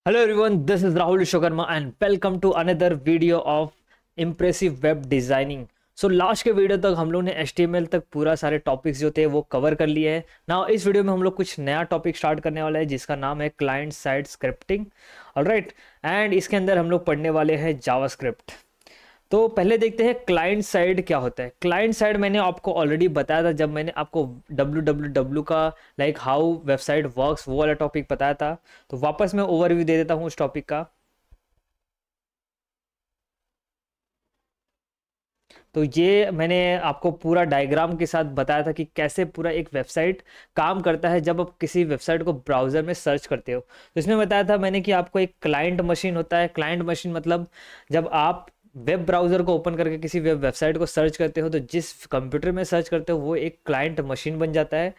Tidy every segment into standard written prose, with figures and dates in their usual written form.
Hello everyone, this is Rahul Vishwakarma and welcome to another video of impressive web designing. So last के video तक हम लोग ने HTML तक पूरा सारे टॉपिक्स जो थे वो कवर कर लिए हैं. नाउ इस वीडियो में हम लोग कुछ नया टॉपिक स्टार्ट करने वाला है जिसका नाम है client side scripting. Alright, and इसके अंदर हम लोग पढ़ने वाले हैं जावास्क्रिप्ट. तो पहले देखते हैं क्लाइंट साइड क्या होता है. क्लाइंट साइड मैंने आपको ऑलरेडी बताया था जब मैंने आपको www का लाइक हाउ वेबसाइट वर्क्स वो वाला टॉपिक बताया था. तो वापस मैं ओवरव्यू दे देता हूँ उस टॉपिक का. तो ये मैंने आपको पूरा डायग्राम के साथ बताया था कि कैसे पूरा एक वेबसाइट काम करता है जब आप किसी वेबसाइट को ब्राउज़र में सर्च करते हो. तो इसमें बताया था मैंने कि आपको एक क्लाइंट मशीन होता है. क्लाइंट मशीन मतलब जब आप वेब ब्राउज़र को ओपन करके किसी वेबसाइट को सर्च करते हो तो जिस कंप्यूटर में सर्च करते हो वो एक क्लाइंट मशीन बन जाता है.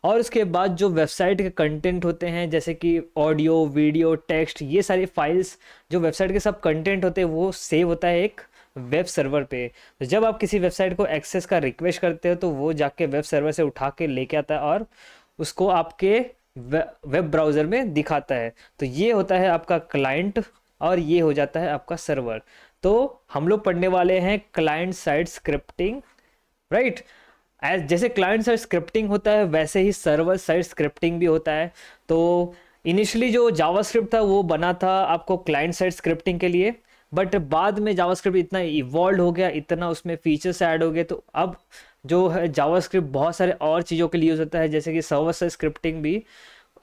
और उसके बाद जो वेबसाइट के कंटेंट होते हैं जैसे कि ऑडियो, वीडियो, टेक्स्ट, ये सारी फाइल्स जो वेबसाइट के सब कंटेंट होते हैं वो सेव होता है एक वेब सर्वर पे. तो जब आप किसी वेबसाइट को एक्सेस का रिक्वेस्ट करते हो तो वो जाके वेब सर्वर से उठा के लेके आता है और उसको आपके वेब ब्राउज़र में दिखाता है. तो ये होता है आपका क्लाइंट और ये हो जाता है आपका सर्वर. तो हम लोग पढ़ने वाले हैं क्लाइंट साइड स्क्रिप्टिंग, राइट. जैसे क्लाइंट साइड स्क्रिप्टिंग होता है वैसे ही सर्वर साइड स्क्रिप्टिंग भी होता है. तो इनिशियली जो जावास्क्रिप्ट था वो बना था आपको क्लाइंट साइड स्क्रिप्टिंग के लिए, बट बाद में जावास्क्रिप्ट इतना इवॉल्व हो गया, इतना उसमें फीचर्स ऐड हो गए, तो अब जो है जावास्क्रिप्ट बहुत सारे और चीज़ों के लिए यूज़ होता है. जैसे कि सर्वर साइड स्क्रिप्टिंग भी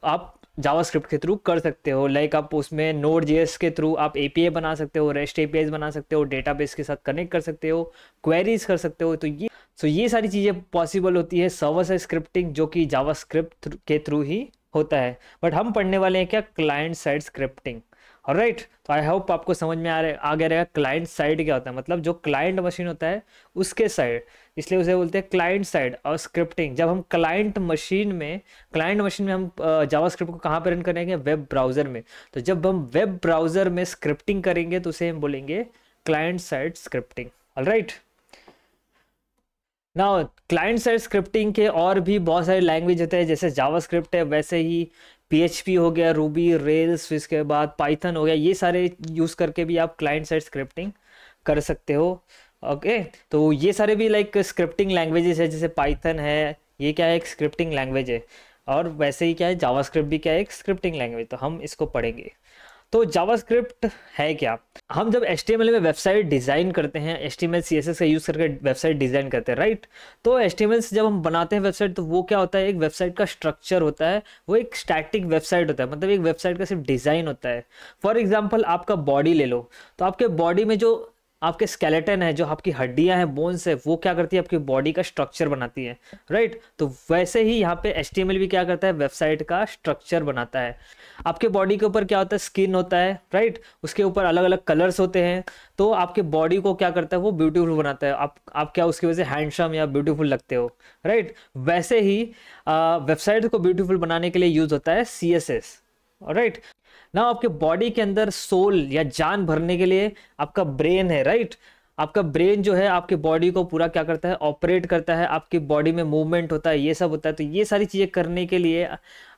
आप जावास्क्रिप्ट के थ्रू कर सकते हो. लाइक आप उसमें नोड जेएस के थ्रू आप एपीआई बना सकते हो, रेस्ट एपीआई बना सकते हो, डेटाबेस के साथ कनेक्ट कर सकते हो, क्वेरीज कर सकते हो. तो ये सारी चीज़ें पॉसिबल होती है सर्वर साइड स्क्रिप्टिंग जो कि जावास्क्रिप्ट के थ्रू ही होता है. बट हम पढ़ने वाले हैं क्या, क्लाइंट साइड स्क्रिप्टिंग. ऑलराइट, तो आई होप आपको समझ में आ गया रहेगा क्लाइंट साइड क्या होता है. मतलब जो क्लाइंट मशीन होता है उसके साइड, इसलिए उसे बोलते हैं क्लाइंट साइड. और स्क्रिप्टिंग जब हम क्लाइंट मशीन में हम जावास्क्रिप्ट को कहाँ पे रन करेंगे, वेब ब्राउज़र में. तो जब हम वेब ब्राउज़र में स्क्रिप्टिंग करेंगे तो उसे हम बोलेंगे client side scripting. Alright, now client side scripting के और भी बहुत सारे लैंग्वेज होते हैं. जैसे जावास्क्रिप्ट है वैसे ही PHP हो गया, रूबी, रेल्स, फिर इसके बाद पाइथन हो गया. ये सारे यूज़ करके भी आप क्लाइंट साइड स्क्रिप्टिंग कर सकते हो. ओके, तो ये सारे भी लाइक स्क्रिप्टिंग लैंग्वेजेस है. जैसे पाइथन है, ये क्या है, एक स्क्रिप्टिंग लैंग्वेज है. और वैसे ही क्या है, जावास्क्रिप्ट भी क्या है, एक स्क्रिप्टिंग लैंग्वेज. तो हम इसको पढ़ेंगे. तो जावास्क्रिप्ट है क्या. हम जब HTML में वेबसाइट डिज़ाइन करते हैं, HTML CSS का यूज़ करके वेबसाइट डिज़ाइन करते हैं, राइट. तो HTML से जब हम बनाते हैं वेबसाइट तो वो क्या होता है, एक वेबसाइट का स्ट्रक्चर होता है, वो एक स्टैटिक वेबसाइट होता है. मतलब एक वेबसाइट का सिर्फ डिज़ाइन होता है. फॉर एग्जाम्पल आपका बॉडी ले लो, तो आपके बॉडी में जो आपके स्केलेटन है, जो आपकी हड्डियां हैं, बोन्स है, वो क्या करती है, आपकी बॉडी का स्ट्रक्चर बनाती है, राइट. तो वैसे ही यहाँ पे HTML भी क्या करता है, वेबसाइट का स्ट्रक्चर बनाता है. आपके बॉडी के ऊपर क्या होता है, स्किन होता है, राइट. उसके ऊपर अलग अलग कलर्स होते हैं. तो आपके बॉडी को क्या करता है, वो ब्यूटीफुल बनाता है. आप क्या उसकी वजह से हैंडसम या ब्यूटीफुल लगते हो, राइट. वैसे ही वेबसाइट को ब्यूटीफुल बनाने के लिए यूज होता है CSS. राइट, ना आपके बॉडी के अंदर सोल या जान भरने के लिए आपका ब्रेन है, राइट. आपका ब्रेन जो है आपके बॉडी को पूरा क्या करता है, ऑपरेट करता है. आपकी बॉडी में मूवमेंट होता है, ये सब होता है. तो ये सारी चीज़ें करने के लिए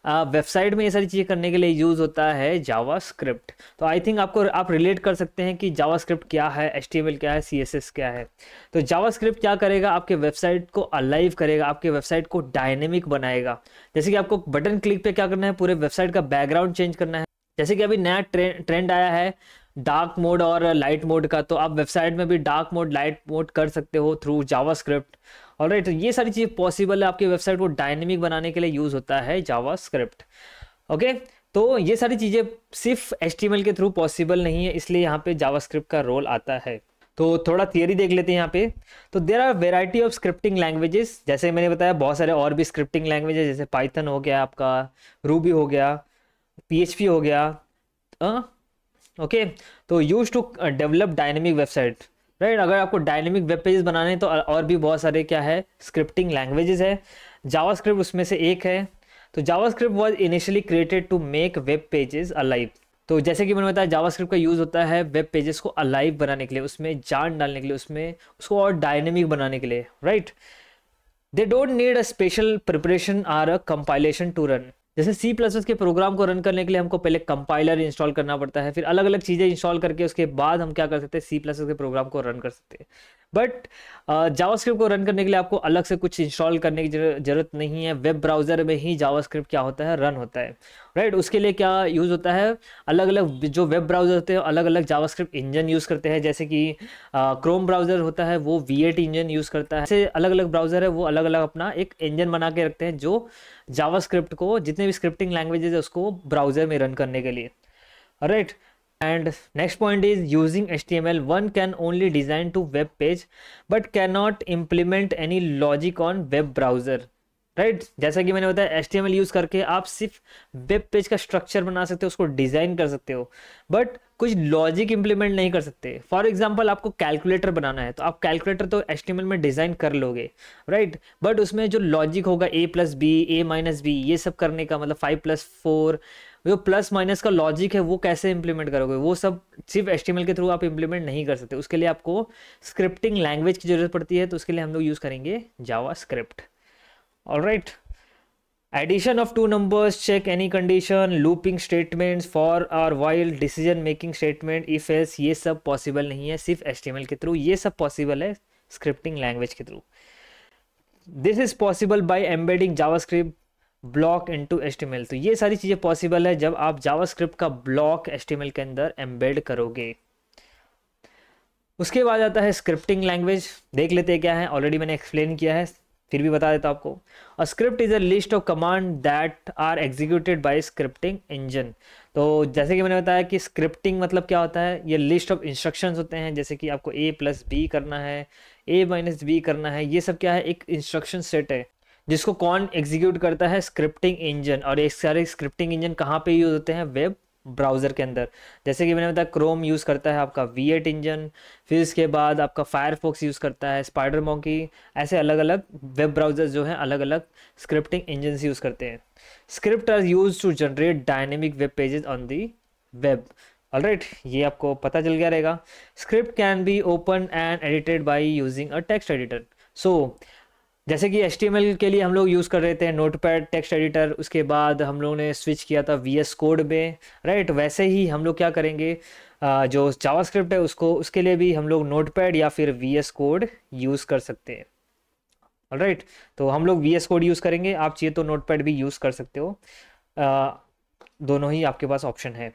वेबसाइट में ये सारी चीज़ें करने के लिए यूज़ होता है जावास्क्रिप्ट. तो आई थिंक आप रिलेट कर सकते हैं कि जावास्क्रिप्ट क्या है, HTML क्या है, CSS क्या है. तो जावास्क्रिप्ट क्या करेगा, आपके वेबसाइट को अलाइव करेगा, आपके वेबसाइट को डायनेमिक बनाएगा. जैसे कि आपको बटन क्लिक पे क्या करना है, पूरे वेबसाइट का बैकग्राउंड चेंज करना है. जैसे कि अभी नया ट्रेंड आया है डार्क मोड और लाइट मोड का, तो आप वेबसाइट में भी डार्क मोड, लाइट मोड कर सकते हो थ्रू जावास्क्रिप्ट. ऑलराइट, तो ये सारी चीज़ पॉसिबल है. आपकी वेबसाइट को डायनेमिक बनाने के लिए यूज़ होता है जावास्क्रिप्ट. ओके, तो ये सारी चीज़ें सिर्फ HTML के थ्रू पॉसिबल नहीं है, इसलिए यहाँ पे जावास्क्रिप्ट का रोल आता है. तो थोड़ा थियरी देख लेते हैं यहाँ पे. तो there are variety of scripting languages. जैसे मैंने बताया बहुत सारे और भी स्क्रिप्टिंग लैंग्वेज है. जैसे पाइथन हो गया, आपका रूबी हो गया, PHP हो गया. ओके, तो use to develop dynamic website, right. अगर आपको डायनेमिक वेब पेजेस बनाने हैं तो और भी बहुत सारे क्या है, स्क्रिप्टिंग लैंग्वेजेस है. जावास्क्रिप्ट उसमें से एक है. तो JavaScript was initially created to make web pages alive. तो जैसे कि मैंने बताया जावास्क्रिप्ट का यूज़ होता है वेब पेजेस को अलाइव बनाने के लिए, उसमें जान डालने के लिए, उसमें उसको और डायनेमिक बनाने के लिए, right. They don't need a special preparation or a compilation to run. जैसे सी प्लस प्लस के प्रोग्राम को रन करने के लिए हमको पहले कंपाइलर इंस्टॉल करना पड़ता है, फिर अलग अलग चीज़ें इंस्टॉल करके उसके बाद हम क्या कर सकते हैं, सी प्लस प्लस के प्रोग्राम को रन कर सकते हैं। बट जावास्क्रिप्ट को रन करने के लिए आपको अलग से कुछ इंस्टॉल करने की जरूरत नहीं है। वेब ब्राउज़र में ही जावास्क्रिप्ट क्या होता है, रन होता है, राइट। उसके लिए क्या यूज़ होता है, अलग अलग जो वेब ब्राउज़र होते हैं अलग अलग जावास्क्रिप्ट इंजन यूज़ करते हैं। जैसे कि क्रोम ब्राउज़र होता है वो V8 इंजन यूज़ करता है। ऐसे अलग अलग ब्राउज़र है वो अलग अलग अपना एक इंजन बना के रखते हैं जो जावास्क्रिप्ट को, जितने भी स्क्रिप्टिंग लैंग्वेजेस है उसको ब्राउज़र में रन करने के लिए, right. And next point is using HTML, one can only design to web page but cannot implement any logic on web browser, right. जैसा कि मैंने बताया HTML यूज़ करके आप सिर्फ वेब पेज का स्ट्रक्चर बना सकते हो, उसको डिज़ाइन कर सकते हो, बट कुछ लॉजिक इंप्लीमेंट नहीं कर सकते। फॉर एग्जांपल आपको कैलकुलेटर बनाना है तो आप कैलकुलेटर तो HTML में डिज़ाइन कर लोगे, राइट, बट उसमें जो लॉजिक होगा a+b a-b ये सब करने का, मतलब 5+4 जो प्लस माइनस का लॉजिक है वो कैसे इंप्लीमेंट करोगे, वो सब सिर्फ HTML के थ्रू आप इंप्लीमेंट नहीं कर सकते। उसके लिए आपको स्क्रिप्टिंग लैंग्वेज की जरूरत पड़ती है, तो उसके लिए हम लोग यूज़ करेंगे JavaScript. Alright, addition of two numbers, check any condition, looping statements, for or while, decision making statement, if else, ये सब पॉसिबल नहीं है सिर्फ HTML के थ्रू, ये सब पॉसिबल है स्क्रिप्टिंग लैंग्वेज के through. This is possible by embedding JavaScript block into HTML। तो ये सारी चीज़ें पॉसिबल है जब आप जावास्क्रिप्ट का ब्लॉक HTML के अंदर एम्बेड करोगे। उसके बाद आता है स्क्रिप्टिंग लैंग्वेज, देख लेते हैं क्या है, ऑलरेडी मैंने एक्सप्लेन किया है, फिर भी बता देता हूं आपको। A script is a list of command that are executed by scripting engine. तो जैसे कि मैंने बताया कि स्क्रिप्टिंग मतलब क्या होता है, ये लिस्ट ऑफ इंस्ट्रक्शंस होते हैं, जैसे कि आपको a+b करना है, a-b करना है, ये सब क्या है, एक इंस्ट्रक्शन सेट है जिसको कौन एग्जीक्यूट करता है, स्क्रिप्टिंग इंजन। और ये सारे स्क्रिप्टिंग इंजन कहाँ पे यूज होते हैं, वेब ब्राउज़र के अंदर। जैसे कि मैंने बताया क्रोम यूज़ करता है आपका V8 इंजन, फिर इसके बाद आपका फायरफॉक्स यूज़ करता है स्पाइडर मॉन्की। ऐसे अलग अलग वेब ब्राउज़र्स जो हैं अलग अलग स्क्रिप्टिंग इंजन यूज़ करते हैं। Script are use to generate dynamic web pages on the web. Alright, ये आपको पता चल गया रहेगा। Script can be open and edited by using a text editor. So जैसे कि HTML के लिए हम लोग यूज़ कर रहे थे नोटपैड टेक्स्ट एडिटर, उसके बाद हम लोगों ने स्विच किया था VS कोड में, राइट। वैसे ही हम लोग क्या करेंगे, जो जावास्क्रिप्ट है उसको, उसके लिए भी हम लोग नोटपैड या फिर VS कोड यूज़ कर सकते हैं। ऑलराइट, तो हम लोग VS कोड यूज़ करेंगे, आप चाहिए तो नोटपैड भी यूज़ कर सकते हो, दोनों ही आपके पास ऑप्शन है।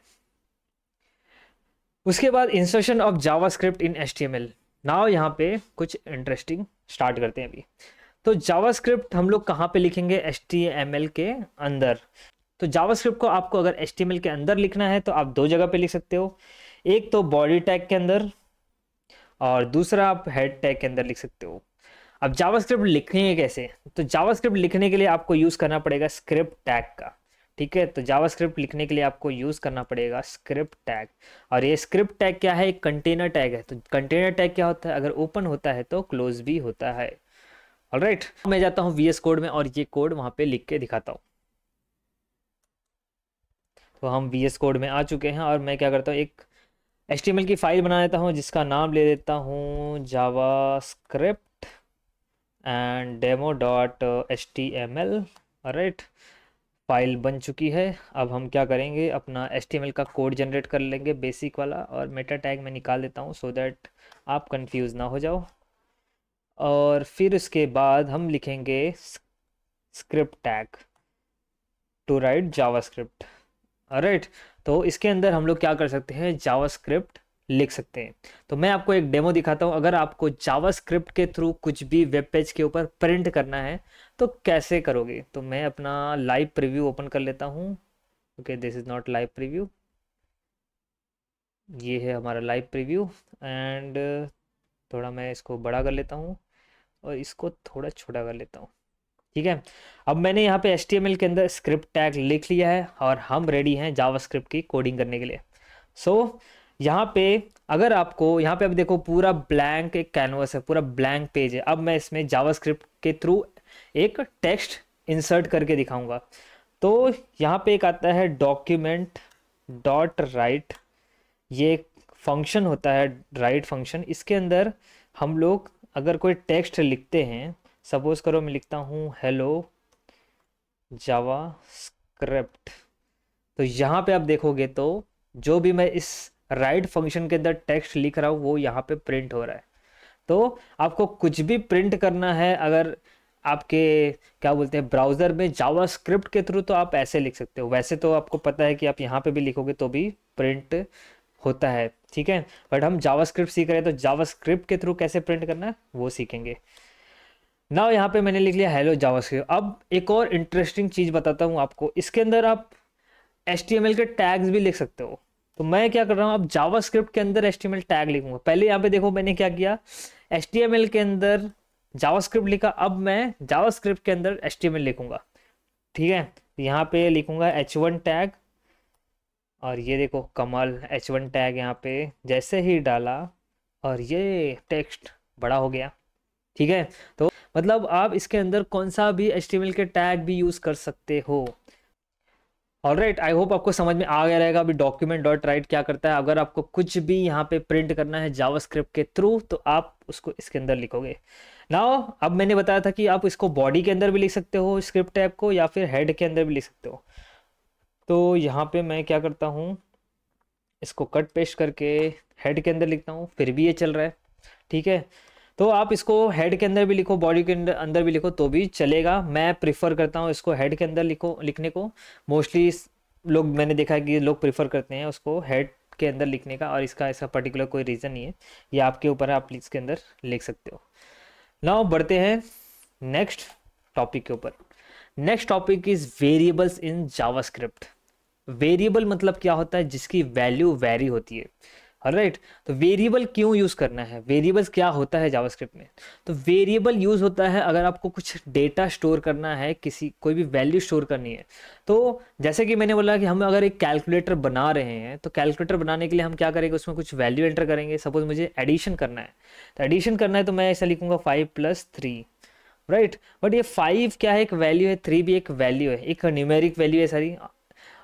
उसके बाद insertion of JavaScript in HTML। Now यहाँ पे कुछ इंटरेस्टिंग स्टार्ट करते हैं अभी। तो जावास्क्रिप्ट हम लोग कहाँ पे लिखेंगे, HTML के अंदर। तो जावास्क्रिप्ट को आपको अगर HTML के अंदर लिखना है तो आप दो जगह पे लिख सकते हो, एक तो बॉडी टैग के अंदर और दूसरा आप हेड टैग के अंदर लिख सकते हो। अब जावास्क्रिप्ट लिखेंगे कैसे, तो जावास्क्रिप्ट लिखने के लिए आपको यूज़ करना पड़ेगा स्क्रिप्ट टैग का, ठीक है। तो जावास्क्रिप्ट लिखने के लिए आपको यूज़ करना पड़ेगा स्क्रिप्ट टैग। और ये स्क्रिप्ट टैग क्या है, एक कंटेनर टैग है। तो कंटेनर टैग क्या होता है, अगर ओपन होता है तो क्लोज भी होता है। ऑलराइट, मैं जाता हूँ VS कोड में और ये कोड वहाँ पे लिख के दिखाता हूँ। तो हम VS कोड में आ चुके हैं और मैं क्या करता हूँ, एक HTML की फाइल बना देता हूँ जिसका नाम ले देता हूँ JavaScript and demo.html। Alright, file बन चुकी है। अब हम क्या करेंगे, अपना HTML का कोड जनरेट कर लेंगे बेसिक वाला, और मेटा टैग में निकाल देता हूँ सो दैट आप कंफ्यूज ना हो जाओ। और फिर उसके बाद हम लिखेंगे script tag to write JavaScript. Right, तो इसके अंदर हम लोग क्या कर सकते हैं, जावास्क्रिप्ट लिख सकते हैं। तो मैं आपको एक डेमो दिखाता हूँ, अगर आपको जावास्क्रिप्ट के थ्रू कुछ भी वेब पेज के ऊपर प्रिंट करना है तो कैसे करोगे। तो मैं अपना लाइव प्रीव्यू ओपन कर लेता हूँ। Okay, this is not live preview, ये है हमारा लाइव प्रीव्यू। एंड थोड़ा मैं इसको बड़ा कर लेता हूँ और इसको थोड़ा छोटा कर लेता हूँ, ठीक है। अब मैंने यहाँ पे HTML के अंदर स्क्रिप्ट टैग लिख लिया है और हम रेडी हैं जावास्क्रिप्ट की कोडिंग करने के लिए। यहाँ पे अगर आपको यहाँ पे अब देखो पूरा ब्लैंक एक कैनवस है, पूरा ब्लैंक पेज है। अब मैं इसमें जावास्क्रिप्ट के थ्रू एक टेक्स्ट इंसर्ट करके दिखाऊंगा। तो यहाँ पे एक आता है डॉक्यूमेंट डॉट राइट, ये फंक्शन होता है राइट फंक्शन। इसके अंदर हम लोग अगर कोई टेक्स्ट लिखते हैं, सपोज करो मैं लिखता हूँ हेलो जावा स्क्रिप्ट। तो यहाँ पे आप देखोगे तो जो भी मैं इस राइट फंक्शन के अंदर टेक्स्ट लिख रहा हूँ वो यहाँ पे प्रिंट हो रहा है। तो आपको कुछ भी प्रिंट करना है अगर आपके क्या बोलते हैं ब्राउज़र में जावास्क्रिप्ट के थ्रू, तो आप ऐसे लिख सकते हो। वैसे तो आपको पता है कि आप यहाँ पे भी लिखोगे तो भी प्रिंट होता है, ठीक है। बट हम जावास्क्रिप्ट सीख रहे हैं तो जावास्क्रिप्ट के थ्रू कैसे प्रिंट करना है वो सीखेंगे। नाउ यहाँ पे मैंने लिख लिया हेलो जावास्क्रिप्ट। अब एक और इंटरेस्टिंग चीज़ बताता हूँ आपको, इसके अंदर आप HTML के टैग्स भी लिख सकते हो। तो मैं क्या कर रहा हूँ, अब जावास्क्रिप्ट के अंदर HTML टैग लिखूंगा। पहले यहाँ पे देखो मैंने क्या किया, HTML के अंदर जावास्क्रिप्ट लिखा, अब मैं जावास्क्रिप्ट के अंदर HTML लिखूंगा, ठीक है। यहाँ पे लिखूंगा H1 टैग, और ये देखो कमाल H1 टैग यहाँ पे जैसे ही डाला और ये टेक्स्ट बड़ा हो गया, ठीक है। तो मतलब आप इसके अंदर कौन सा भी HTML के टैग भी यूज़ कर सकते हो। ऑलराइट, आई होप आपको समझ में आ गया रहेगा अभी डॉक्यूमेंट डॉट राइट क्या करता है। अगर आपको कुछ भी यहाँ पे प्रिंट करना है जावास्क्रिप्ट के थ्रू तो आप उसको इसके अंदर लिखोगे। नाउ अब मैंने बताया था कि आप इसको बॉडी के अंदर भी लिख सकते हो स्क्रिप्ट टैग को, या फिर हेड के अंदर भी लिख सकते हो। तो यहाँ पे मैं क्या करता हूँ, इसको कट पेस्ट करके हेड के अंदर लिखता हूँ, फिर भी ये चल रहा है, ठीक है। तो आप इसको हेड के अंदर भी लिखो बॉडी के अंदर भी लिखो तो भी चलेगा। मैं प्रिफर करता हूँ इसको हेड के अंदर लिखने को। मोस्टली लोग, मैंने देखा है कि लोग प्रिफर करते हैं उसको हेड के अंदर लिखने का, और इसका ऐसा पर्टिकुलर कोई रीज़न नहीं है, ये आपके ऊपर है, आप इसके अंदर लिख सकते हो। नाउ बढ़ते हैं नेक्स्ट टॉपिक के ऊपर। Next topic is variables in JavaScript. Variable मतलब क्या होता है, जिसकी वैल्यू वेरी होती है, ऑलराइट। तो वेरिएबल क्यों यूज़ करना है, वेरिएबल्स क्या होता है जावास्क्रिप्ट में। तो वेरिएबल यूज़ होता है अगर आपको कुछ डेटा स्टोर करना है, कोई भी वैल्यू स्टोर करनी है। तो जैसे कि मैंने बोला कि हम अगर एक कैलकुलेटर बना रहे हैं तो कैलकुलेटर बनाने के लिए हम क्या करेंगे, उसमें कुछ वैल्यू एंटर करेंगे। सपोज मुझे एडिशन करना है, तो एडिशन करना है तो मैं ऐसा लिखूंगा 5 + 3, राइट। बट ये 5 क्या है, एक वैल्यू है, 3 भी एक वैल्यू है, एक न्यूमेरिक वैल्यू है सारी।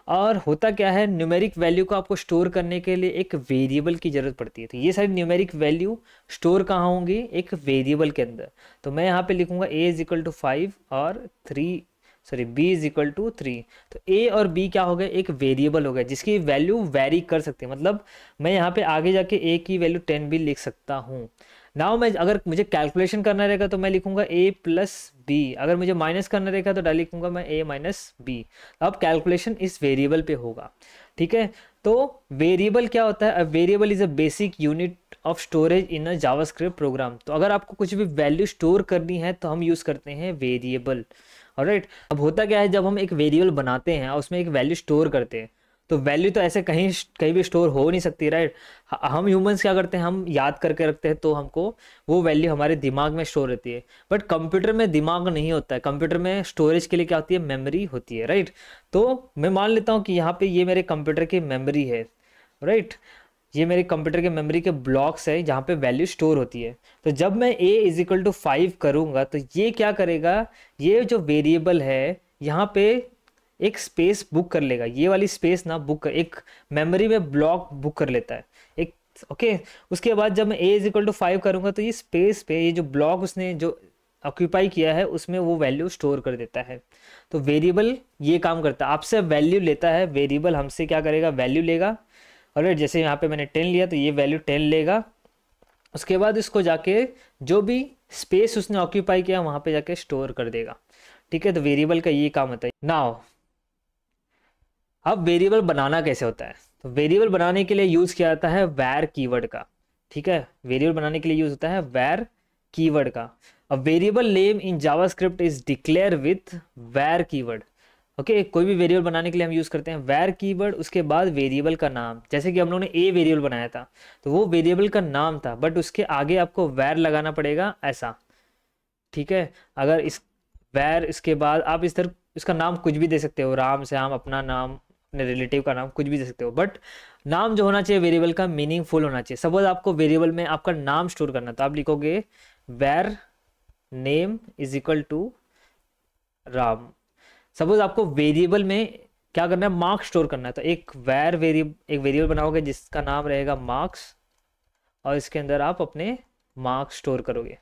और होता क्या है, न्यूमेरिक वैल्यू को आपको स्टोर करने के लिए एक वेरिएबल की ज़रूरत पड़ती है। तो ये सारी न्यूमेरिक वैल्यू स्टोर कहाँ होंगी, एक वेरिएबल के अंदर। तो मैं यहाँ पे लिखूंगा a = 5 और b = 3। तो a और b क्या हो गए, एक वेरिएबल हो गया जिसकी वैल्यू वेरी कर सकती है। मतलब मैं यहाँ पे आगे जाके a की वैल्यू 10 भी लिख सकता हूँ। नाउ मैं अगर मुझे कैलकुलेशन करना रहेगा तो मैं लिखूंगा a + b, अगर मुझे माइनस करना रहेगा तो डाल लिखूंगा मैं a - b। अब कैलकुलेशन इस वेरिएबल पे होगा, ठीक है। तो वेरिएबल क्या होता है, variable is a basic unit of storage in a JavaScript program. तो अगर आपको कुछ भी वैल्यू स्टोर करनी है तो हम यूज़ करते हैं वेरिएबल, ऑलराइट। अब होता क्या है, जब हम एक वेरिएबल बनाते हैं और उसमें एक वैल्यू स्टोर करते हैं तो वैल्यू तो ऐसे कहीं कहीं भी स्टोर हो नहीं सकती, राइट। हम ह्यूमंस क्या करते हैं, हम याद करके रखते हैं तो हमको वो वैल्यू हमारे दिमाग में स्टोर रहती है। बट कंप्यूटर में दिमाग नहीं होता है, कंप्यूटर में स्टोरेज के लिए क्या होती है, मेमोरी होती है, राइट। तो मैं मान लेता हूँ कि यहाँ पे ये मेरे कंप्यूटर की मेमोरी है, राइट। ये मेरे कंप्यूटर के मेमोरी के ब्लॉक्स है जहाँ पे वैल्यू स्टोर होती है। तो जब मैं a = 5 करूँगा तो ये क्या करेगा, ये जो वेरिएबल है यहाँ पे एक स्पेस बुक कर लेगा। ये वाली स्पेस ना बुक कर, एक मेमोरी में ब्लॉक बुक कर लेता है एक, ओके। उसके बाद जब मैं a = 5 करूँगा तो ये स्पेस पे ये जो ब्लॉक उसने जो ऑक्यूपाई किया है उसमें वो वैल्यू स्टोर कर देता है। तो वेरिएबल ये काम करता है, आपसे वैल्यू लेता है, वेरिएबल हमसे क्या करेगा, वैल्यू लेगा। और जैसे यहाँ पे मैंने 10 लिया तो ये वैल्यू 10 लेगा। उसके बाद इसको जाके जो भी स्पेस उसने ऑक्यूपाई किया वहाँ पे जाके स्टोर कर देगा, ठीक है। तो वेरिएबल का ये काम होता है। नाउ अब वेरिएबल बनाना कैसे होता है, तो वेरिएबल बनाने के लिए यूज़ किया जाता है वैर कीवर्ड का, ठीक है। वेरिएबल बनाने के लिए यूज़ होता है वैर कीवर्ड का। अब variable name in JavaScript is declare with वैर कीवर्ड, ओके। कोई भी वेरिएबल बनाने के लिए हम यूज़ करते हैं वैर कीवर्ड, उसके बाद वेरिएबल का नाम। जैसे कि हम लोगों ने ए वेरिएबल बनाया था तो वो वेरिएबल का नाम था, बट उसके आगे आपको वैर लगाना पड़ेगा ऐसा, ठीक है। अगर इस वैर इसके बाद आप इस तरह इसका नाम कुछ भी दे सकते हो, राम श्याम, अपना नाम, अपने रिलेटिव का नाम, कुछ भी दे सकते हो। बट नाम जो होना चाहिए वेरिएबल का मीनिंगफुल होना चाहिए। सपोज आपको वेरिएबल में आपका नाम स्टोर करना तो आप लिखोगे वैर नेम = राम। सपोज आपको वेरिएबल में क्या करना है, मार्क्स स्टोर करना है तो एक वेरिएबल बनाओगे जिसका नाम रहेगा मार्क्स, और इसके अंदर आप अपने मार्क्स स्टोर करोगे,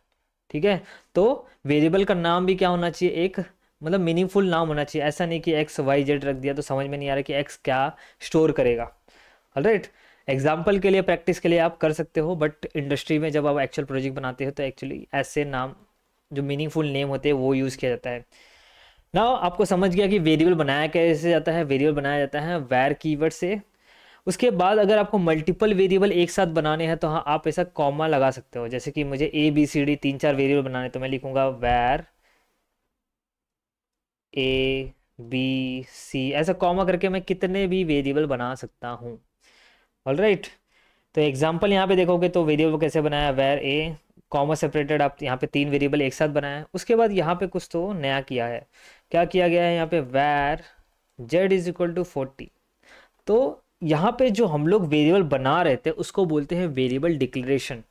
ठीक है। तो वेरिएबल का नाम भी क्या होना चाहिए, एक मतलब मीनिंगफुल नाम होना चाहिए, ऐसा नहीं कि एक्स वाई जेड रख दिया तो समझ में नहीं आ रहा कि एक्स क्या स्टोर करेगा। ऑलराइट, एग्जाम्पल के लिए, प्रैक्टिस के लिए आप कर सकते हो, बट इंडस्ट्री में जब आप एक्चुअल प्रोजेक्ट बनाते हो तो एक्चुअली ऐसे नाम जो मीनिंगफुल नेम होते हैं वो यूज़ किया जाता है। ना आपको समझ गया कि वेरिएबल बनाया कैसे जाता है। वेरिएबल बनाया जाता है वैर कीवर्ड से। उसके बाद अगर आपको मल्टीपल वेरिएबल एक साथ बनाने हैं तो हाँ आप ऐसा कॉमा लगा सकते हो। जैसे कि मुझे A B C D 3-4 variable बनाने, तो मैं लिखूंगा वैर ए बी सी, ऐसा कॉमा करके मैं कितने भी वेरिएबल बना सकता हूँ। ऑलराइट, तो एग्जांपल यहाँ पे देखोगे तो वेरिएबल कैसे बनाया, वैर ए कॉमा सेपरेटेड, आप यहाँ पे 3 वेरिएबल एक साथ बनाया है। उसके बाद यहाँ पे कुछ तो नया किया है। क्या किया गया है यहाँ पे, वैर जेड इज इक्वल टू 40। तो यहाँ पे जो हम लोग वेरिएबल बना रहे थे उसको बोलते हैं वेरिएबल डिक्लेरेशन।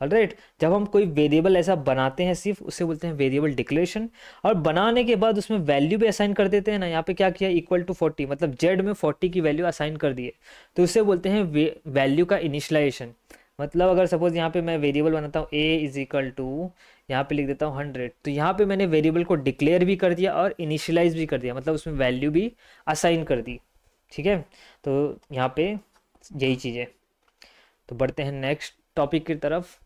ऑलराइट, जब हम कोई वेरिएबल ऐसा बनाते हैं सिर्फ, उसे बोलते हैं वेरिएबल डिक्लेरेशन। और बनाने के बाद उसमें वैल्यू भी असाइन कर देते हैं ना। यहाँ पे क्या किया, इक्वल टू 40, मतलब जेड में 40 की वैल्यू असाइन कर दिए, तो उसे बोलते हैं वैल्यू का इनिशलाइजेशन। मतलब अगर सपोज यहाँ पे मैं वेरिएबल बनाता हूँ ए इज इक्वल टू, यहाँ पे लिख देता हूँ 100, तो यहाँ पे मैंने वेरिएबल को डिक्लेयर भी कर दिया और इनिशियलाइज भी कर दिया, मतलब उसमें वैल्यू भी असाइन कर दी। ठीक है, तो यहाँ पे यही चीज़ है। तो बढ़ते हैं नेक्स्ट टॉपिक की तरफ,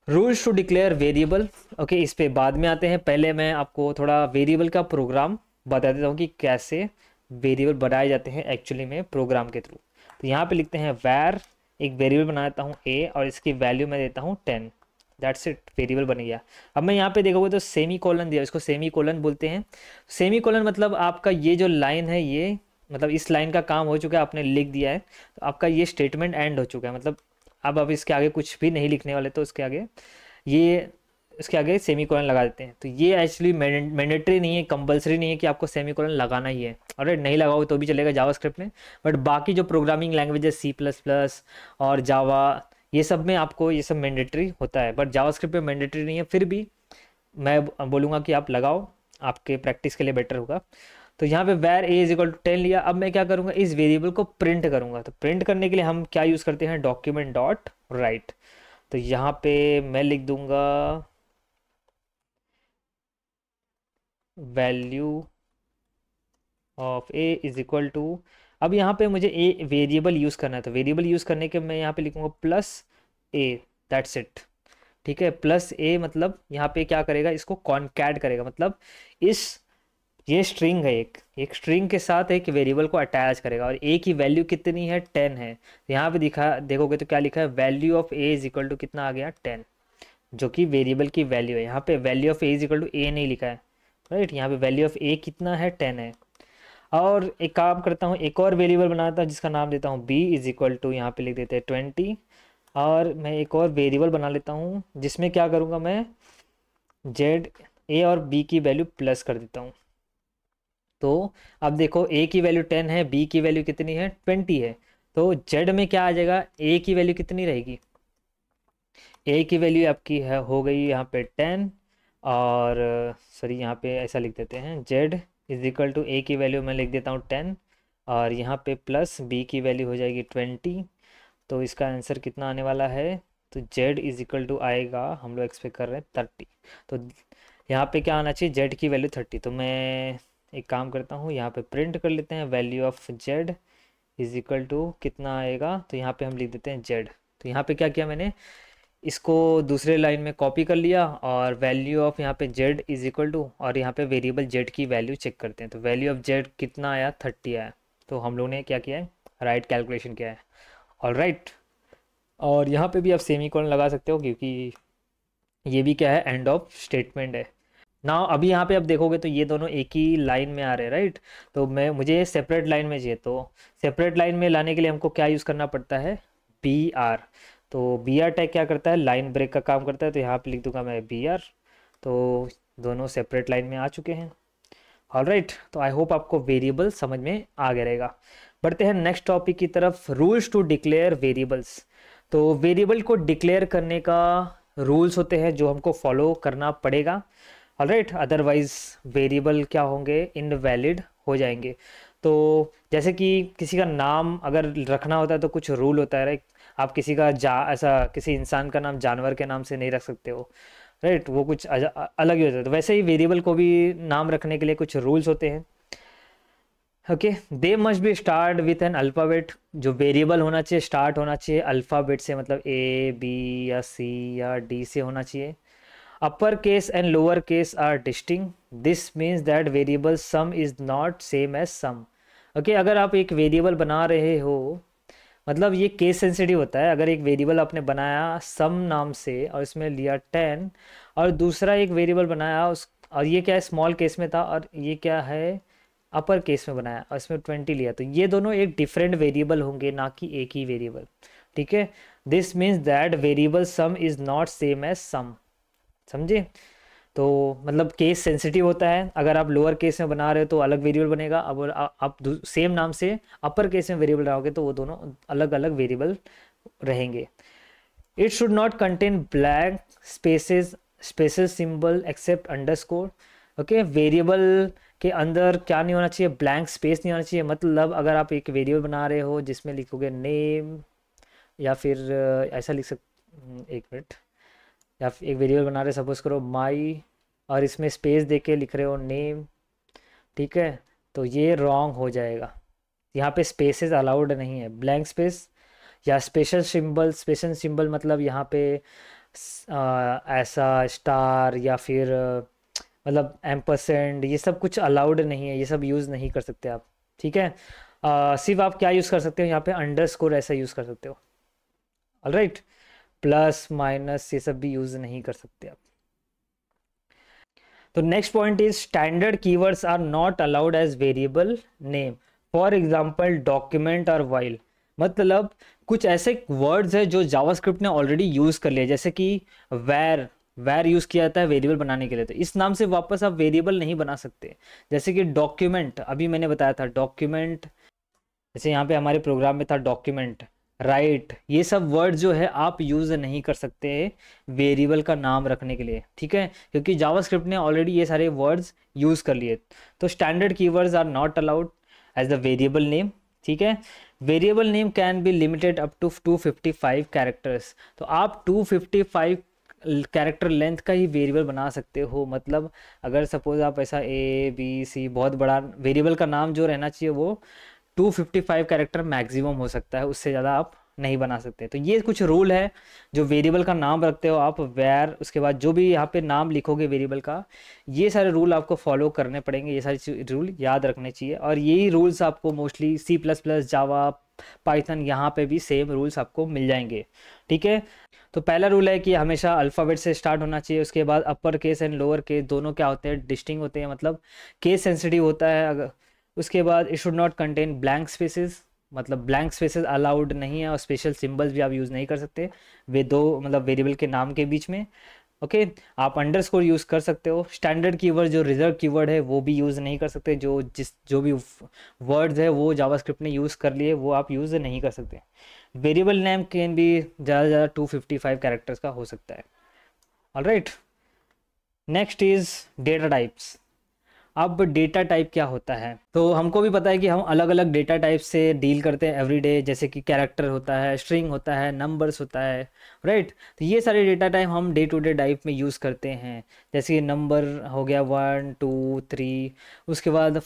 rules to declare variable. Okay, इस पे बाद में आते हैं। पहले मैं आपको थोड़ा वेरिएबल का प्रोग्राम बता देता हूँ कि कैसे वेरिएबल बनाए जाते हैं एक्चुअली में प्रोग्राम के थ्रू। तो यहाँ पे लिखते हैं वैर, एक वेरिएबल बना देता हूँ ए और इसकी वैल्यू मैं देता हूँ 10। दैट्स इट, वेरिएबल बन गया। अब मैं यहाँ पे देखोगे तो सेमी कोलन दिया, इसको सेमी कोलन बोलते हैं। सेमी कोलन मतलब आपका ये जो लाइन है, ये मतलब इस लाइन का काम हो चुका है, आपने लिख दिया है, तो आपका ये स्टेटमेंट एंड हो चुका है। मतलब अब इसके आगे कुछ भी नहीं लिखने वाले, तो इसके आगे ये, इसके आगे सेमी कोलन लगा देते हैं। तो ये एक्चुअली मैंडेटरी नहीं है, कंपलसरी नहीं है कि आपको सेमी कोलन लगाना ही है। और नहीं लगाओ तो भी चलेगा जावास्क्रिप्ट में, बट बाकी जो प्रोग्रामिंग लैंग्वेजेस C++ और जावा, ये सब में आपको ये सब मैंडेटरी होता है, बट जावास्क्रिप्ट में मैंडेटरी नहीं है। फिर भी मैं बोलूँगा कि आप लगाओ, आपके प्रैक्टिस के लिए बेटर होगा। तो यहाँ पे वैर ए इज इक्वल टू 10 लिया। अब मैं क्या करूँगा, इस वेरिएबल को प्रिंट करूँगा। तो प्रिंट करने के लिए हम क्या यूज़ करते हैं, डॉक्यूमेंट डॉट राइट। तो यहाँ पे मैं लिख दूंगा value of A is equal to, अब यहाँ पे मुझे ए वेरिएबल यूज़ करना है, तो वेरिएबल यूज़ करने के मैं यहाँ पे लिखूँगा प्लस ए, दैट्स इट। ठीक है, प्लस ए मतलब यहाँ पे क्या करेगा, इसको कॉन्कैट करेगा, मतलब इस, ये स्ट्रिंग है, एक स्ट्रिंग के साथ एक वेरिएबल को अटैच करेगा। और ए की वैल्यू कितनी है, 10 है। तो यहाँ पे दिखा देखोगे तो क्या लिखा है, value of A is equal to कितना आ गया, 10, जो कि वेरिएबल की वैल्यू है। यहाँ पे value of A is equal to A नहीं लिखा है, राइट। यहाँ पे वैल्यू ऑफ ए कितना है, 10 है। और एक काम करता हूँ, एक और वेरिएबल बनाता हूँ जिसका नाम देता हूँ बी इज इक्वल टू, यहाँ पे लिख देते हैं 20। और मैं एक और वेरिएबल बना लेता हूँ जिसमें क्या करूँगा, मैं जेड ए और बी की वैल्यू प्लस कर देता हूँ। तो अब देखो ए की वैल्यू 10 है, बी की वैल्यू कितनी है, 20 है। तो जेड में क्या आ जाएगा, ए की वैल्यू कितनी रहेगी, ए की वैल्यू आपकी है हो गई यहाँ पे 10। और सॉरी, यहाँ पे ऐसा लिख देते हैं, जेड इज इक्वल टू ए की वैल्यू मैं लिख देता हूँ 10, और यहाँ पे प्लस बी की वैल्यू हो जाएगी 20। तो इसका आंसर कितना आने वाला है, तो जेड इज इक्वल टू आएगा, हम लोग एक्सपेक्ट कर रहे हैं 30। तो यहाँ पे क्या आना चाहिए, जेड की वैल्यू 30। तो मैं एक काम करता हूँ, यहाँ पे प्रिंट कर लेते हैं, value of Z is equal to कितना आएगा, तो यहाँ पे हम लिख देते हैं जेड। तो यहाँ पे क्या किया मैंने, इसको दूसरे लाइन में कॉपी कर लिया, और वैल्यू ऑफ यहाँ पे जेड इज इक्वल टू, और यहाँ पे वेरिएबल जेड की वैल्यू चेक करते हैं। तो वैल्यू ऑफ जेड कितना आया, 30 आया। तो हम लोग ने क्या किया है, राइट कैलकुलेशन किया है। ऑल राइट, और यहाँ पे भी आप सेमी कोलन लगा सकते हो, क्योंकि ये भी क्या है, एंड ऑफ स्टेटमेंट है ना। अभी यहाँ पे आप देखोगे तो ये दोनों एक ही लाइन में आ रहे हैं, राइट। तो मुझे सेपरेट लाइन में चाहिए, तो सेपरेट लाइन में लाने के लिए हमको क्या यूज़ करना पड़ता है, बी आर। तो बी आर टैग क्या करता है, लाइन ब्रेक का काम करता है। तो यहाँ पे लिख दूंगा मैं बी आर। तो दोनों सेपरेट लाइन में आ चुके हैं। ऑलराइट, तो आई होप आपको वेरिएबल समझ में आ गया रहेगा। बढ़ते हैं नेक्स्ट टॉपिक की तरफ, रूल्स टू डिक्लेयर वेरिएबल्स। तो वेरिएबल को डिक्लेयर करने का रूल्स होते हैं जो हमको फॉलो करना पड़ेगा। ऑलराइट, अदरवाइज वेरिएबल क्या होंगे, इनवैलिड हो जाएंगे। तो जैसे कि किसी का नाम अगर रखना होता है तो कुछ रूल होता है, राइट। आप किसी का ऐसा किसी इंसान का नाम जानवर के नाम से नहीं रख सकते हो। राइट, वो कुछ अलग ही होता है। तो वैसे ही वेरिएबल को भी नाम रखने के लिए कुछ रूल्स होते हैं। Okay, they must be start with an alphabet. जो वेरिएबल होना चाहिए स्टार्ट होना चाहिए अल्फ़ाबेट से, मतलब ए बी या सी या डी से होना चाहिए। Upper case and lower case are distinct, this means that variable sum is not same as sum. Okay, अगर आप एक वेरिएबल बना रहे हो, मतलब ये केस सेंसिटिव होता है। अगर एक वेरिएबल आपने बनाया सम नाम से और इसमें लिया 10, और दूसरा एक वेरिएबल बनाया उस, और ये क्या है स्मॉल केस में था, और ये क्या है अपर केस में बनाया और इसमें 20 लिया, तो ये दोनों एक डिफरेंट वेरिएबल होंगे, ना कि एक ही वेरिएबल। ठीक है, this means that variable sum is not same as sum. समझे? तो मतलब केस सेंसिटिव होता है। अगर आप लोअर केस में बना रहे हो तो अलग वेरिएबल बनेगा, अब आप सेम नाम से अपर केस में वेरिएबल बनाओगे तो वो दोनों अलग अलग वेरिएबल रहेंगे। It should not contain blank spaces, spaces symbol except underscore. Okay, variable के अंदर क्या नहीं होना चाहिए, ब्लैंक स्पेस नहीं होना चाहिए। मतलब अगर आप एक वेरिएबल बना रहे हो जिसमें लिखोगे नेम, या फिर ऐसा लिख एक मिनट, या फिर एक वेरिएबल बना रहे सपोज करो माई, और इसमें स्पेस दे के लिख रहे हो नेम, ठीक है, तो ये रॉन्ग हो जाएगा। यहाँ पे स्पेसेस अलाउड नहीं है, ब्लैंक स्पेस या स्पेशल सिंबल। स्पेशल सिंबल मतलब यहाँ पे ऐसा स्टार या फिर मतलब एम्परसेंड, ये सब कुछ अलाउड नहीं है, ये सब यूज़ नहीं कर सकते आप। ठीक है, सिर्फ आप क्या यूज़ कर सकते हो यहाँ पे अंडरस्कोर ऐसा यूज़ कर सकते हो। ऑलराइट, प्लस माइनस ये सब भी यूज़ नहीं कर सकते आप। तो next point is standard keywords are not allowed as variable name, for example document और वाइल। मतलब कुछ ऐसे वर्ड्स है जो जावास्क्रिप्ट ने ऑलरेडी यूज़ कर लिया, जैसे कि वैर, वैर यूज़ किया जाता है वेरिएबल बनाने के लिए, तो इस नाम से वापस आप वेरिएबल नहीं बना सकते। जैसे कि डॉक्यूमेंट, अभी मैंने बताया था डॉक्यूमेंट, जैसे यहाँ पे हमारे प्रोग्राम में था डॉक्यूमेंट, राइट, ये सब वर्ड जो है आप यूज़ नहीं कर सकते वेरिएबल का नाम रखने के लिए। ठीक है, क्योंकि जावास्क्रिप्ट ने ऑलरेडी ये सारे वर्ड्स यूज़ कर लिए। तो standard keywords are not allowed as the variable name. ठीक है, variable name can be limited up to 255 characters. तो आप 255 कैरेक्टर लेंथ का ही वेरिएबल बना सकते हो। मतलब अगर सपोज आप ऐसा ए बी सी, बहुत बड़ा वेरिएबल का नाम जो रहना चाहिए वो 255 कैरेक्टर मैक्सिमम हो सकता है, उससे ज़्यादा आप नहीं बना सकते। तो ये कुछ रूल है जो वेरिएबल का नाम रखते हो आप, वेयर, उसके बाद जो भी यहाँ पे नाम लिखोगे वेरिएबल का, ये सारे रूल आपको फॉलो करने पड़ेंगे, ये सारे रूल याद रखने चाहिए। और यही रूल्स आपको मोस्टली C++, जावा, पाइथन, यहाँ पे भी सेम रूल्स आपको मिल जाएंगे। ठीक है, तो पहला रूल है कि हमेशा अल्फ़ाबेट से स्टार्ट होना चाहिए। उसके बाद अपर केस एंड लोअर केस दोनों क्या होते हैं, डिस्टिंग होते हैं, मतलब केस सेंसिटिव होता है। अगर उसके बाद it should not contain blank spaces, मतलब ब्लैंक स्पेसेस अलाउड नहीं है, और स्पेशल सिंबल्स भी आप यूज़ नहीं कर सकते वे दो, मतलब वेरिएबल के नाम के बीच में। ओके, आप अंडरस्कोर यूज़ कर सकते हो। स्टैंडर्ड कीवर्ड जो रिजर्व कीवर्ड है वो भी यूज़ नहीं कर सकते, जो भी वर्ड्स है वो जावास्क्रिप्ट ने यूज़ कर लिए वो आप यूज़ नहीं कर सकते। वेरिएबल नेम कैन भी ज़्यादा से ज़्यादा 255 कैरेक्टर्स का हो सकता है। Alright, next is data types. अब डेटा टाइप क्या होता है, तो हमको भी पता है कि हम अलग अलग डेटा टाइप से डील करते हैं एवरीडे, जैसे कि कैरेक्टर होता है, स्ट्रिंग होता है, नंबर्स होता है, राइट। तो ये सारे डेटा टाइप हम डे टू डे लाइफ में यूज़ करते हैं। जैसे कि नंबर हो गया 1 2 3, उसके बाद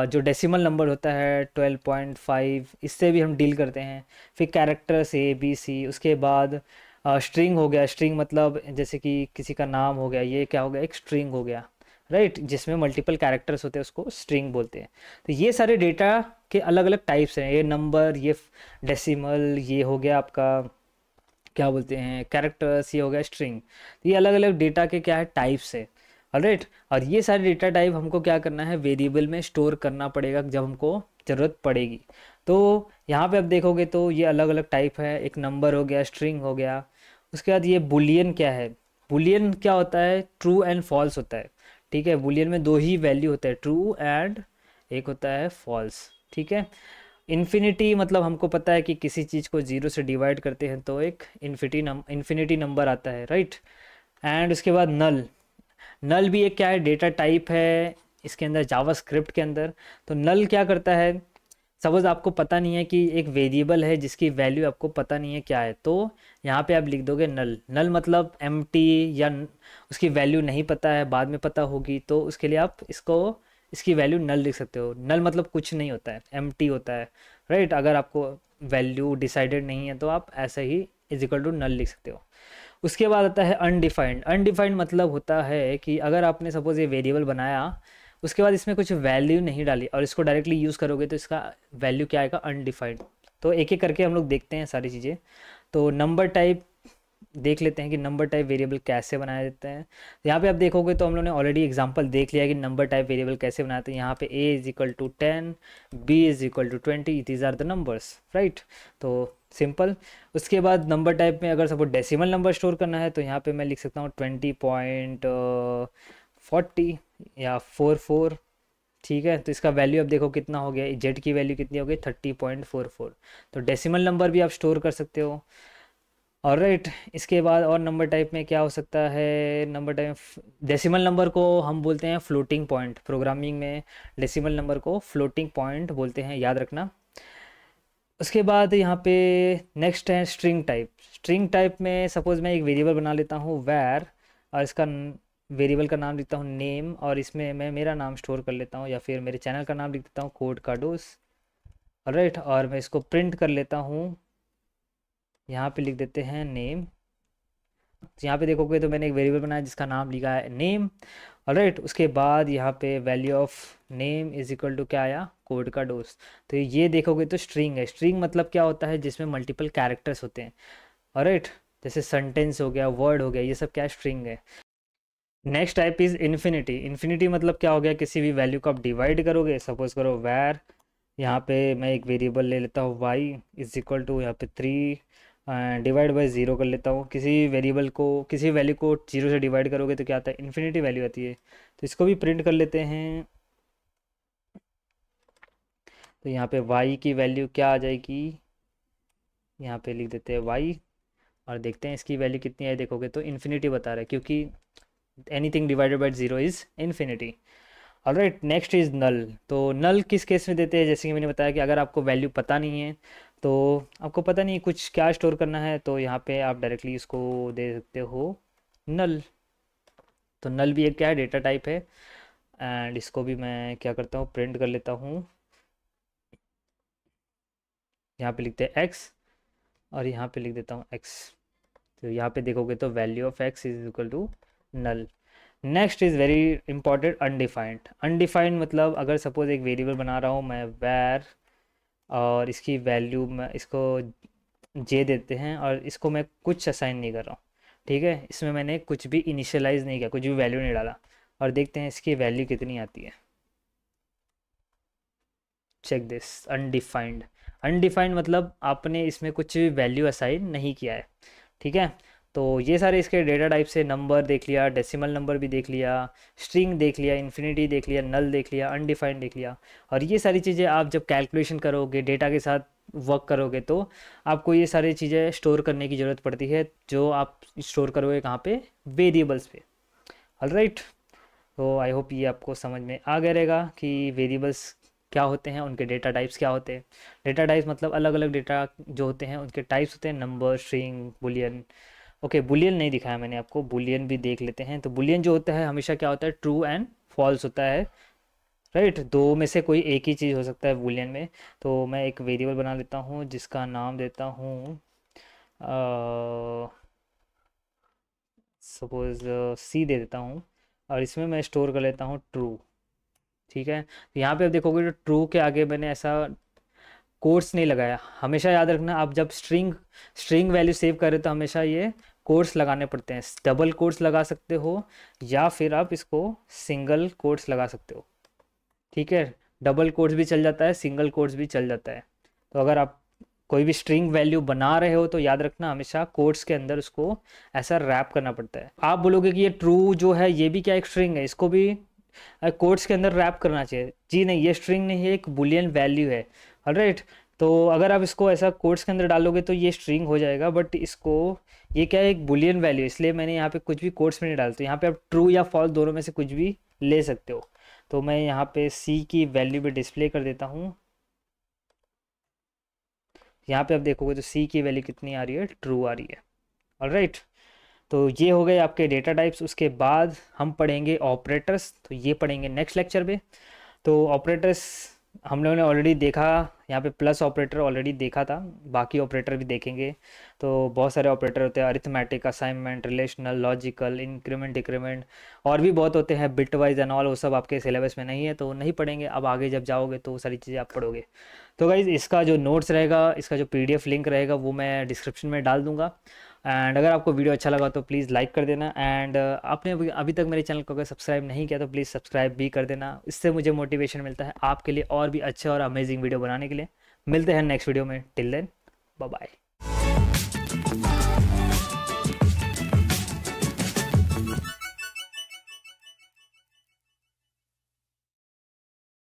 जो डेसिमल नंबर होता है 12.5, इससे भी हम डील करते हैं। फिर कैरेक्टर्स ABC, उसके बाद स्ट्रिंग हो गया, स्ट्रिंग मतलब जैसे कि किसी का नाम हो गया, ये क्या हो गया, एक स्ट्रिंग हो गया, राइट, जिसमें मल्टीपल कैरेक्टर्स होते हैं उसको स्ट्रिंग बोलते हैं। तो ये सारे डेटा के अलग अलग टाइप्स हैं, ये नंबर, ये डेसिमल, ये हो गया आपका क्या बोलते हैं कैरेक्टर्स, ये हो गया स्ट्रिंग। तो ये अलग अलग डेटा के क्या है टाइप्स है। ऑलराइट, और ये सारे डेटा टाइप हमको क्या करना है, वेरिएबल में स्टोर करना पड़ेगा जब हमको ज़रूरत पड़ेगी। तो यहाँ पे आप देखोगे तो ये अलग अलग टाइप है, एक नंबर हो गया, स्ट्रिंग हो गया। उसके बाद ये बुलियन क्या है, बुलियन क्या होता है, ट्रू एंड फॉल्स होता है। ठीक है, बुलियन में दो ही वैल्यू होता है, ट्रू एंड एक होता है फॉल्स। ठीक है, इन्फिनिटी मतलब हमको पता है कि किसी चीज़ को जीरो से डिवाइड करते हैं तो एक इन्फिनिटी नंबर आता है, राइट। एंड उसके बाद नल, नल भी एक क्या है, डेटा टाइप है इसके अंदर, जावास्क्रिप्ट के अंदर। तो नल क्या करता है, सपोज आपको पता नहीं है कि एक वेरिएबल है जिसकी वैल्यू आपको पता नहीं है क्या है, तो यहाँ पे आप लिख दोगे नल। नल मतलब एम्प्टी, या उसकी वैल्यू नहीं पता है, बाद में पता होगी, तो उसके लिए आप इसकी वैल्यू नल लिख सकते हो। नल मतलब कुछ नहीं होता है, एम्प्टी होता है, राइट। अगर आपको वैल्यू डिसाइडेड नहीं है तो आप ऐसे ही इज इक्वल टू नल लिख सकते हो। उसके बाद आता है अनडिफाइंड। अनडिफाइंड मतलब होता है कि अगर आपने सपोज ये वेरिएबल बनाया, उसके बाद इसमें कुछ वैल्यू नहीं डाली और इसको डायरेक्टली यूज़ करोगे तो इसका वैल्यू क्या आएगा, अनडिफाइंड। तो एक एक करके हम लोग देखते हैं सारी चीज़ें। तो नंबर टाइप देख लेते हैं कि नंबर टाइप वेरिएबल कैसे बनाए देते हैं। तो यहाँ पे आप देखोगे तो हम लोगों ने ऑलरेडी एग्जांपल देख लिया कि नंबर टाइप वेरिएबल कैसे बनाते हैं। यहाँ पे a is equal to 10, b is equal to 20, these are the numbers, right. तो सिंपल। उसके बाद नंबर टाइप में अगर सपोज डेसिमल नंबर स्टोर करना है तो यहाँ पे मैं लिख सकता हूँ 20.40 या 44, ठीक है। तो इसका वैल्यू अब देखो कितना हो गया, जेड की वैल्यू कितनी हो गई, 30.44। तो डेसिमल नंबर भी आप स्टोर कर सकते हो। और राइट, इसके बाद और नंबर टाइप में क्या हो सकता है, नंबर टाइप डेसिमल नंबर को हम बोलते हैं फ्लोटिंग पॉइंट। प्रोग्रामिंग में डेसिमल नंबर को फ्लोटिंग पॉइंट बोलते हैं, याद रखना। उसके बाद यहाँ पे नेक्स्ट है स्ट्रिंग टाइप। स्ट्रिंग टाइप में सपोज मैं एक वेरिएबल बना लेता हूँ वैर, और इसका वेरिएबल का नाम लिखता हूँ नेम, और इसमें मैं मेरा नाम स्टोर कर लेता हूँ या फिर मेरे चैनल का नाम लिख देता हूँ कोड का डोस, राइट। और मैं इसको प्रिंट कर लेता हूँ, यहाँ पे लिख देते हैं नेम। तो यहाँ पे देखोगे तो मैंने एक वेरिएबल बनाया जिसका नाम लिखा है नेम, राइट। उसके बाद यहाँ पे value of name is equal to क्या आया, कोड का डोज। तो ये देखोगे तो स्ट्रिंग है। स्ट्रिंग मतलब क्या होता है, जिसमें मल्टीपल कैरेक्टर्स होते हैं, राइट। जैसे सेंटेंस हो गया, वर्ड हो गया, ये सब क्या स्ट्रिंग है। Next type is infinity. Infinity मतलब क्या हो गया, किसी भी वैल्यू को आप डिवाइड करोगे, सपोज करो वैर, यहाँ पे मैं एक वेरिएबल ले लेता हूँ वाई इज इक्वल टू यहाँ पे 3 डिवाइड बाई ज़ीरो कर लेता हूँ। किसी वेरिएबल को, किसी वैल्यू को जीरो से डिवाइड करोगे तो क्या आता है, इन्फिनिटी वैल्यू आती है। तो इसको भी प्रिंट कर लेते हैं। तो यहाँ पे y की वैल्यू क्या आ जाएगी, यहाँ पे लिख देते हैं y, और देखते हैं इसकी वैल्यू कितनी है। देखोगे तो इन्फिनिटी बता रहा है, क्योंकि anything divided by zero is infinity. Alright, next is null. तो नल किस केस में देते हैं, जैसे कि मैंने बताया कि अगर आपको वैल्यू पता नहीं है, तो आपको पता नहीं कुछ क्या स्टोर करना है, तो यहाँ पे आप डायरेक्टली इसको दे सकते हो नल। तो नल भी एक क्या है, डेटा टाइप है। एंड इसको भी मैं क्या करता हूँ, प्रिंट कर लेता हूँ। यहाँ पे लिखते हैं x, और यहाँ पे लिख देता हूँ x। तो यहाँ पे देखोगे तो value of x is equal to null. Next is very important, undefined. Undefined मतलब अगर सपोज एक वेरिएबल बना रहा हूँ मैं वैर, और इसकी वैल्यू मैं इसको जे देते हैं, और इसको मैं कुछ असाइन नहीं कर रहा हूँ, ठीक है। इसमें मैंने कुछ भी इनिशियलाइज नहीं किया, कुछ भी वैल्यू नहीं डाला, और देखते हैं इसकी वैल्यू कितनी आती है। Check this, undefined. अनडिफाइंड मतलब आपने इसमें कुछ भी वैल्यू असाइन नहीं किया है, ठीक है। तो ये सारे इसके डेटा टाइप से, नंबर देख लिया, डेसिमल नंबर भी देख लिया, स्ट्रिंग देख लिया, इन्फिनिटी देख लिया, नल देख लिया, अनडिफाइंड देख लिया। और ये सारी चीज़ें आप जब कैलकुलेशन करोगे, डेटा के साथ वर्क करोगे, तो आपको ये सारी चीज़ें स्टोर करने की ज़रूरत पड़ती है, जो आप स्टोर करोगे कहाँ पे, वेरिएबल्स पे। ऑलराइट, तो आई होप ये आपको समझ में आ गया रहेगा कि वेरिएबल्स क्या होते हैं, उनके डेटा टाइप्स क्या होते हैं। डेटा टाइप्स मतलब अलग अलग डेटा जो होते हैं उनके टाइप्स होते हैं, number, string, Boolean. Okay, Boolean नहीं दिखाया मैंने आपको, बुलियन भी देख लेते हैं। तो बुलियन जो होता है हमेशा क्या होता है, ट्रू एंड फॉल्स होता है, राइट। दो में से कोई एक ही चीज़ हो सकता है बुलियन में। तो मैं एक वेरिएबल बना लेता हूँ जिसका नाम देता हूँ सपोज सी दे देता हूँ, और इसमें मैं स्टोर कर लेता हूँ ट्रू, ठीक है। तो यहाँ पे आप देखोगे तो ट्रू के आगे मैंने ऐसा कोट्स नहीं लगाया। हमेशा याद रखना, आप जब स्ट्रिंग वैल्यू सेव करें तो हमेशा ये कोट्स लगाने पड़ते हैं। डबल कोट्स लगा सकते हो, या फिर आप इसको सिंगल कोट्स लगा सकते हो, ठीक है। डबल कोट्स भी चल जाता है, सिंगल कोट्स भी चल जाता है। तो अगर आप कोई भी स्ट्रिंग वैल्यू बना रहे हो तो याद रखना हमेशा कोट्स के अंदर उसको ऐसा रैप करना पड़ता है। आप बोलोगे कि ये ट्रू जो है ये भी क्या एक स्ट्रिंग है, इसको भी कोट्स के अंदर रैप करना चाहिए। जी नहीं, ये स्ट्रिंग नहीं है, एक बुलियन वैल्यू है, ऑलराइट। तो अगर आप इसको ऐसा कोट्स के अंदर डालोगे तो ये स्ट्रिंग हो जाएगा, बट इसको, ये क्या है, एक बुलियन वैल्यू, इसलिए मैंने यहाँ पे कुछ भी कोट्स में नहीं डालता। यहाँ पे आप ट्रू या फॉल्स दोनों में से कुछ भी ले सकते हो। तो मैं यहाँ पे सी की वैल्यू भी डिस्प्ले कर देता हूँ, यहाँ पे आप देखोगे तो सी की वैल्यू कितनी आ रही है, ट्रू आ रही है। ऑलराइट, तो ये हो गए आपके डेटा टाइप्स। उसके बाद हम पढ़ेंगे ऑपरेटर्स, तो ये पढ़ेंगे नेक्स्ट लेक्चर पे। तो ऑपरेटर्स हम लोगों ने ऑलरेडी देखा, यहाँ पे प्लस ऑपरेटर ऑलरेडी देखा था, बाकी ऑपरेटर भी देखेंगे। तो बहुत सारे ऑपरेटर होते हैं, arithmetic, assignment, relational, logical, increment, decrement, और भी बहुत होते हैं, बिट वाइज एंड ऑल। वो सब आपके सिलेबस में नहीं है तो नहीं पढ़ेंगे, अब आगे जब जाओगे तो वो सारी चीज़ें आप पढ़ोगे। तो गाइज़ इसका जो नोट्स रहेगा, इसका जो PDF लिंक रहेगा वो मैं डिस्क्रिप्शन में डाल दूंगा। एंड अगर आपको वीडियो अच्छा लगा तो प्लीज़ लाइक कर देना। एंड आपने अभी तक मेरे चैनल को अगर सब्सक्राइब नहीं किया तो प्लीज़ सब्सक्राइब भी कर देना। इससे मुझे मोटिवेशन मिलता है आपके लिए और भी अच्छे और अमेजिंग वीडियो बनाने के लिए। मिलते हैं नेक्स्ट वीडियो में, टिल देन बाय बाय।